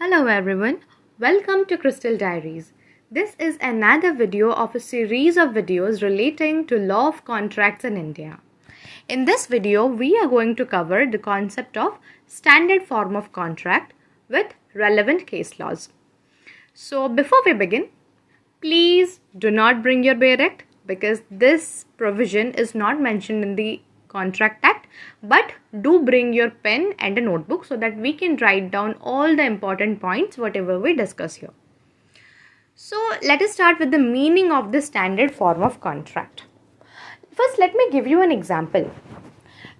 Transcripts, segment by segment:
Hello everyone, welcome to Crystal Diaries. This is another video of a series of videos relating to law of contracts in India. In this video, we are going to cover the concept of standard form of contract with relevant case laws. So before we begin, please do not bring your bare act because this provision is not mentioned in the Contract Act, but do bring your pen and a notebook so that we can write down all the important points whatever we discuss here. So let us start with the meaning of the standard form of contract. First, let me give you an example.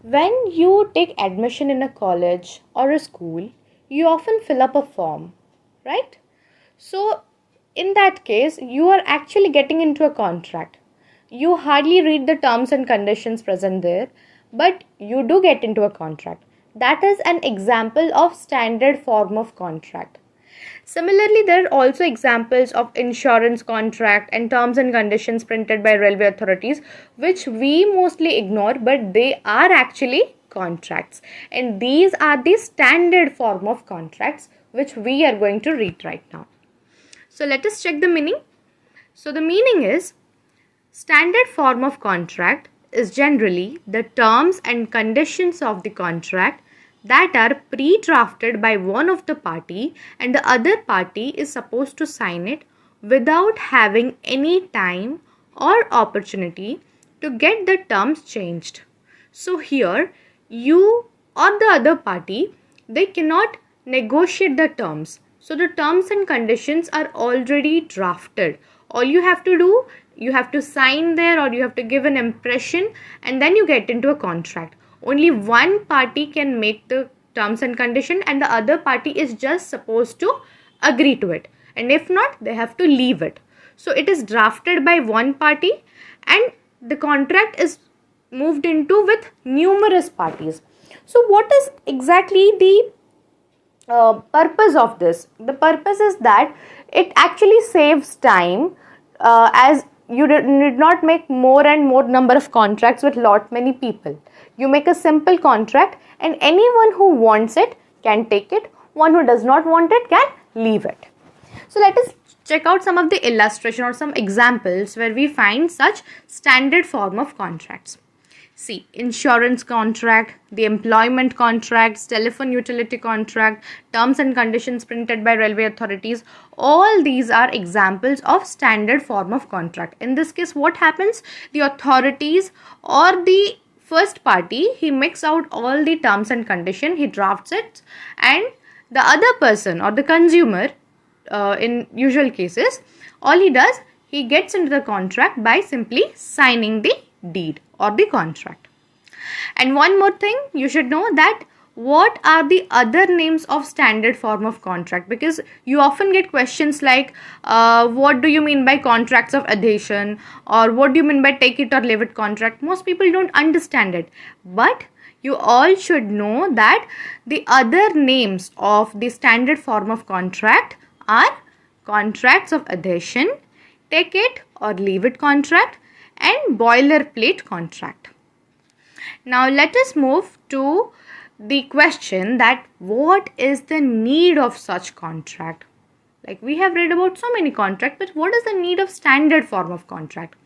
When you take admission in a college or a school, you often fill up a form, right? So in that case, you are actually getting into a contract. You hardly read the terms and conditions present there, but you do get into a contract. That is an example of standard form of contract. Similarly, there are also examples of insurance contract and terms and conditions printed by railway authorities, which we mostly ignore, but they are actually contracts. And these are the standard form of contracts, which we are going to read right now. So let us check the meaning. So the meaning is, standard form of contract is generally the terms and conditions of the contract that are pre-drafted by one of the party and the other party is supposed to sign it without having any time or opportunity to get the terms changed. So here, you or the other party, they cannot negotiate the terms. So the terms and conditions are already drafted. All you have to do, you have to sign there or you have to give an impression and then you get into a contract. Only one party can make the terms and condition and the other party is just supposed to agree to it. And if not, they have to leave it. So it is drafted by one party and the contract is moved into with numerous parties. So what is exactly the purpose of this? The purpose is that it actually saves time as you need not make more and more number of contracts with lot many people. You make a simple contract and anyone who wants it can take it. One who does not want it can leave it. So let us check out some of the illustration or some examples where we find such standard form of contracts. See, insurance contract, the employment contracts, telephone utility contract, terms and conditions printed by railway authorities. All these are examples of standard form of contract. In this case, what happens? The authorities or the first party, he makes out all the terms and condition, he drafts it, and the other person or the consumer, in usual cases, all he does, he gets into the contract by simply signing the deed or the contract. And one more thing, you should know that what are the other names of standard form of contract, because you often get questions like what do you mean by contracts of adhesion or what do you mean by take it or leave it contract. Most people don't understand it, but you all should know that the other names of the standard form of contract are contracts of adhesion, take it or leave it contract, and boilerplate contract. Now let us move to the question that what is the need of such contract? Like we have read about so many contracts, but what is the need of standard form of contract?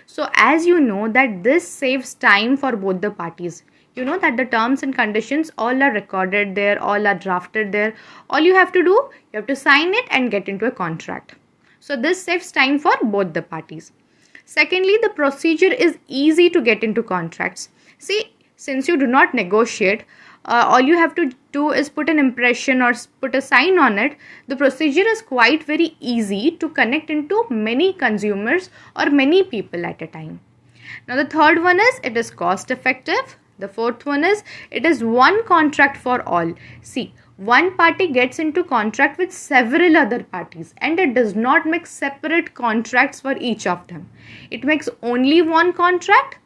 So as you know that this saves time for both the parties. You know that the terms and conditions all are recorded there, all are drafted there. All you have to do, you have to sign it and get into a contract. So this saves time for both the parties. Secondly, the procedure is easy to get into contracts. See, since you do not negotiate, all you have to do is put an impression or put a sign on it. The procedure is quite very easy to connect into many consumers or many people at a time. Now the third one is it is cost effective. The fourth one is it is one contract for all. See, one party gets into contract with several other parties and it does not make separate contracts for each of them. It makes only one contract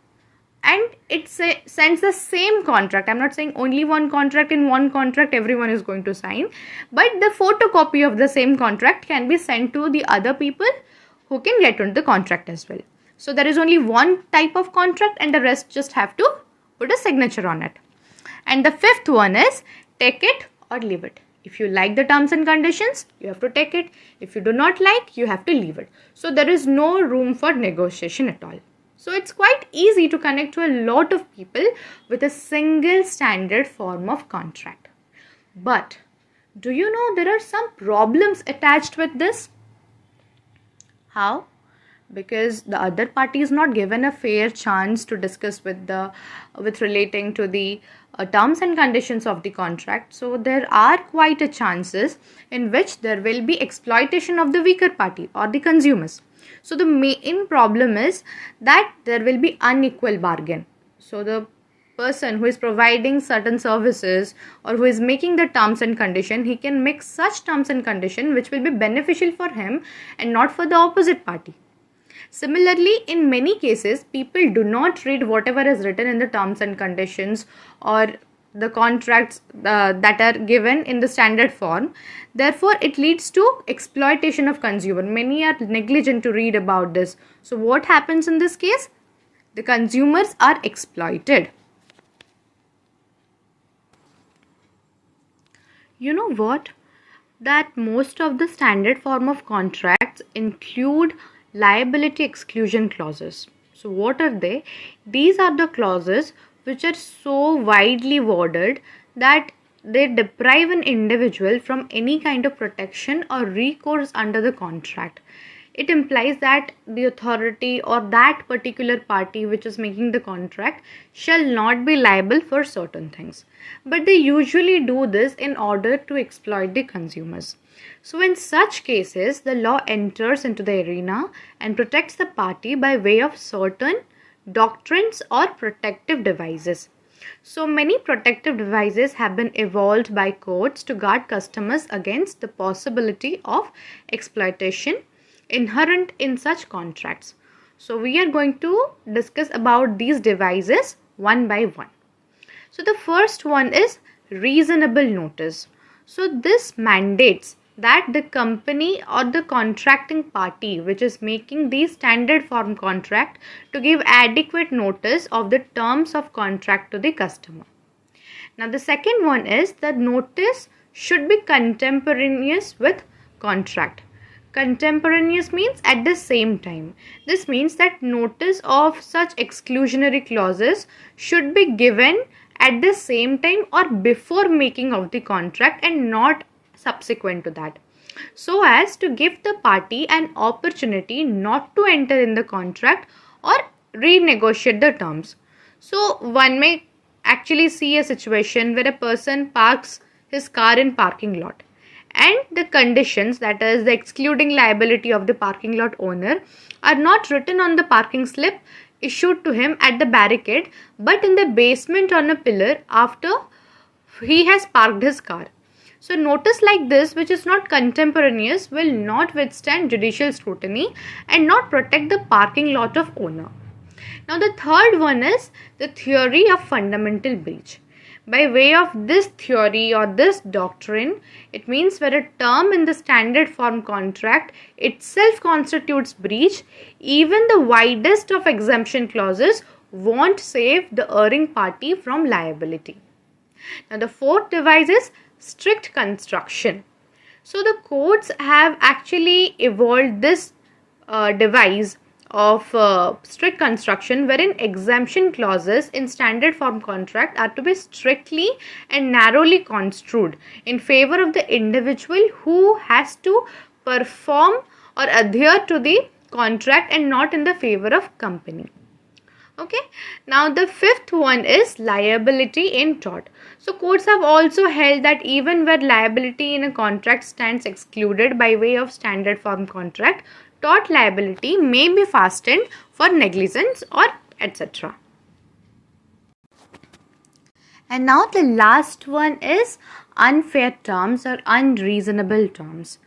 and it sends the same contract. I'm not saying only one contract. In one contract everyone is going to sign, but the photocopy of the same contract can be sent to the other people who can get into the contract as well. So there is only one type of contract and the rest just have to put a signature on it. And the fifth one is take it or leave it. If you like the terms and conditions, you have to take it. If you do not like, you have to leave it. So there is no room for negotiation at all. So it's quite easy to connect to a lot of people with a single standard form of contract. But do you know there are some problems attached with this? How? Because the other party is not given a fair chance to discuss with relating to the terms and conditions of the contract. So there are quite a chances in which there will be exploitation of the weaker party or the consumers. So the main problem is that there will be unequal bargain. So the person who is providing certain services or who is making the terms and condition, he can make such terms and condition which will be beneficial for him and not for the opposite party. Similarly, in many cases, people do not read whatever is written in the terms and conditions or the contracts that are given in the standard form. Therefore, it leads to exploitation of consumer. Many are negligent to read about this. So, what happens in this case? The consumers are exploited. You know what? That most of the standard form of contracts include liability exclusion clauses. So what are they? These are the clauses which are so widely worded that they deprive an individual from any kind of protection or recourse under the contract. It implies that the authority or that particular party which is making the contract shall not be liable for certain things. But they usually do this in order to exploit the consumers. So in such cases, the law enters into the arena and protects the party by way of certain doctrines or protective devices. So many protective devices have been evolved by courts to guard customers against the possibility of exploitation inherent in such contracts. So we are going to discuss about these devices one by one. So the first one is reasonable notice. So this mandates that the company or the contracting party which is making the standard form contract to give adequate notice of the terms of contract to the customer. Now the second one is that notice should be contemporaneous with contract. Contemporaneous means at the same time. This means that notice of such exclusionary clauses should be given at the same time or before making of the contract and not subsequent to that, so as to give the party an opportunity not to enter in the contract or renegotiate the terms. So one may actually see a situation where a person parks his car in parking lot, and the conditions, that is the excluding liability of the parking lot owner, are not written on the parking slip issued to him at the barricade but in the basement on a pillar after he has parked his car. So notice like this, which is not contemporaneous, will not withstand judicial scrutiny and not protect the parking lot of owner. Now the third one is the theory of fundamental breach. By way of this theory or this doctrine, it means where a term in the standard form contract itself constitutes breach, even the widest of exemption clauses won't save the erring party from liability. Now the fourth device is strict construction. So the courts have actually evolved this device of strict construction, wherein exemption clauses in standard form contract are to be strictly and narrowly construed in favor of the individual who has to perform or adhere to the contract and not in the favor of company. Okay, now the fifth one is liability in tort. So courts have also held that even where liability in a contract stands excluded by way of standard form contract, tort liability may be fastened for negligence or etc. And now the last one is unfair terms or unreasonable terms.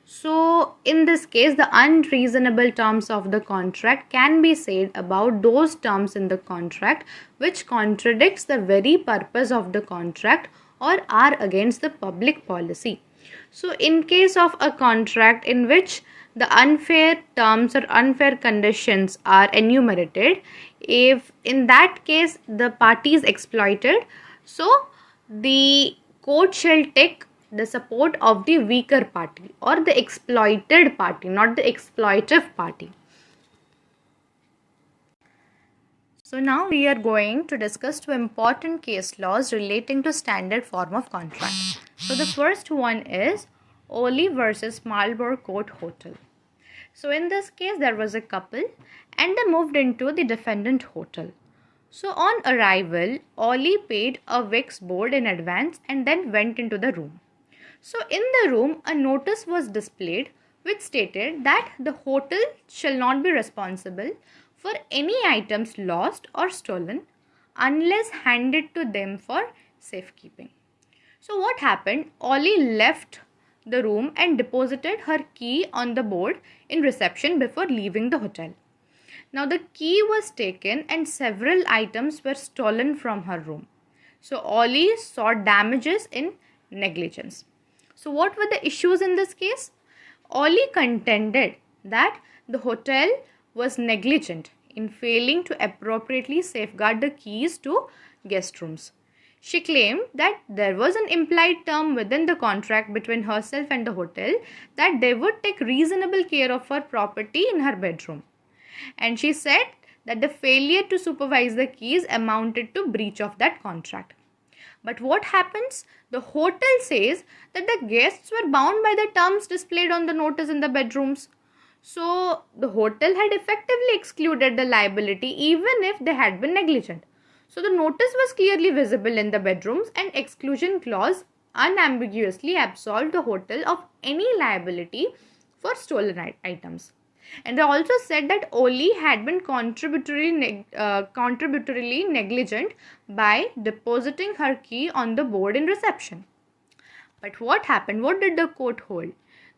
So in this case, the unreasonable terms of the contract can be said about those terms in the contract which contradicts the very purpose of the contract or are against the public policy. So in case of a contract in which the unfair terms or unfair conditions are enumerated, if in that case the party is exploited, so the court shall take the support of the weaker party or the exploited party, not the exploitive party. So now we are going to discuss two important case laws relating to standard form of contract. So the first one is Oli versus Marlborough Court Hotel. So in this case, there was a couple and they moved into the defendant hotel. So on arrival, Oli paid a Wix board in advance and then went into the room. So in the room, a notice was displayed which stated that the hotel shall not be responsible for any items lost or stolen unless handed to them for safekeeping. So what happened? Oli left the room and deposited her key on the board in reception before leaving the hotel. Now the key was taken and several items were stolen from her room. So Oli sought damages in negligence. So what were the issues in this case? Oli contended that the hotel was negligent in failing to appropriately safeguard the keys to guest rooms. She claimed that there was an implied term within the contract between herself and the hotel that they would take reasonable care of her property in her bedroom. And she said that the failure to supervise the keys amounted to breach of that contract. But what happens? The hotel says that the guests were bound by the terms displayed on the notice in the bedrooms. So the hotel had effectively excluded the liability even if they had been negligent. So the notice was clearly visible in the bedrooms and exclusion clause unambiguously absolved the hotel of any liability for stolen items. And they also said that Oli had been contributory negligent by depositing her key on the board in reception. But what happened? What did the court hold?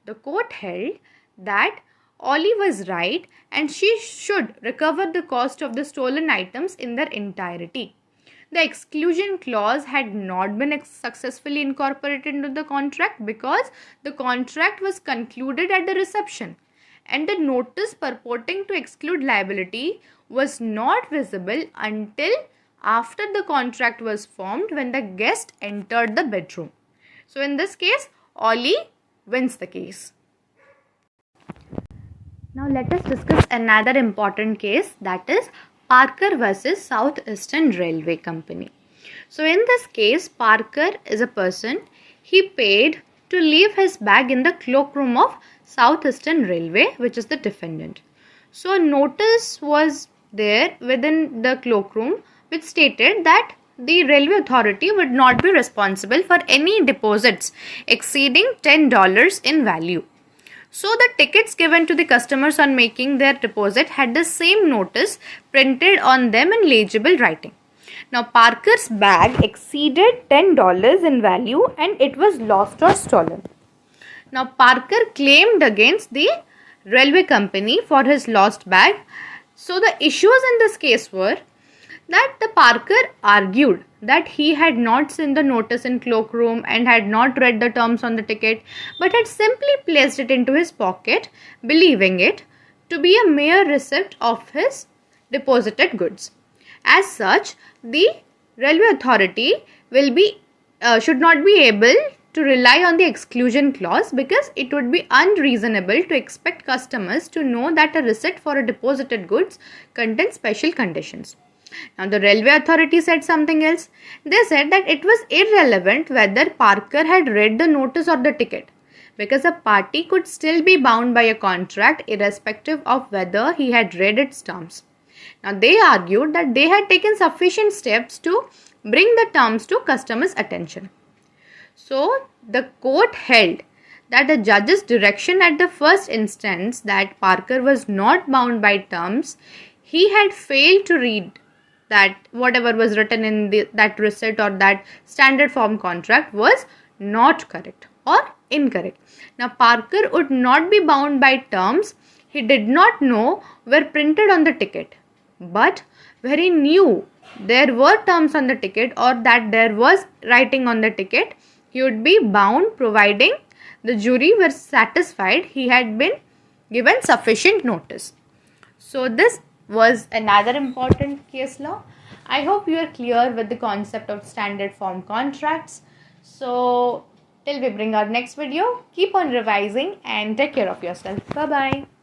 The court held that Oli was right and she should recover the cost of the stolen items in their entirety. The exclusion clause had not been successfully incorporated into the contract because the contract was concluded at the reception and the notice purporting to exclude liability was not visible until after the contract was formed when the guest entered the bedroom. So in this case, Oli wins the case. Now let us discuss another important case, that is Parker versus South Eastern Railway Company. So in this case, Parker is a person. He paid to leave his bag in the cloakroom of South Eastern Railway, which is the defendant. So a notice was there within the cloakroom which stated that the railway authority would not be responsible for any deposits exceeding $10 in value. So the tickets given to the customers on making their deposit had the same notice printed on them in legible writing. Now Parker's bag exceeded $10 in value and it was lost or stolen. Now Parker claimed against the railway company for his lost bag. So the issues in this case were that the Parker argued that he had not seen the notice in cloakroom and had not read the terms on the ticket, but had simply placed it into his pocket, believing it to be a mere receipt of his deposited goods. As such, the railway authority should not be able to rely on the exclusion clause because it would be unreasonable to expect customers to know that a receipt for a deposited goods contains special conditions. Now the railway authority said something else. They said that it was irrelevant whether Parker had read the notice or the ticket because a party could still be bound by a contract irrespective of whether he had read its terms. Now they argued that they had taken sufficient steps to bring the terms to customers' attention. So the court held that the judge's direction at the first instance that Parker was not bound by terms, he had failed to read that whatever was written in that receipt or that standard form contract was not correct or incorrect. Now Parker would not be bound by terms he did not know were printed on the ticket, but where he knew there were terms on the ticket or that there was writing on the ticket, he would be bound providing the jury were satisfied he had been given sufficient notice. So this was another important case law. I hope you are clear with the concept of standard form contracts. So Till we bring our next video, keep on revising and take care of yourself. Bye-bye.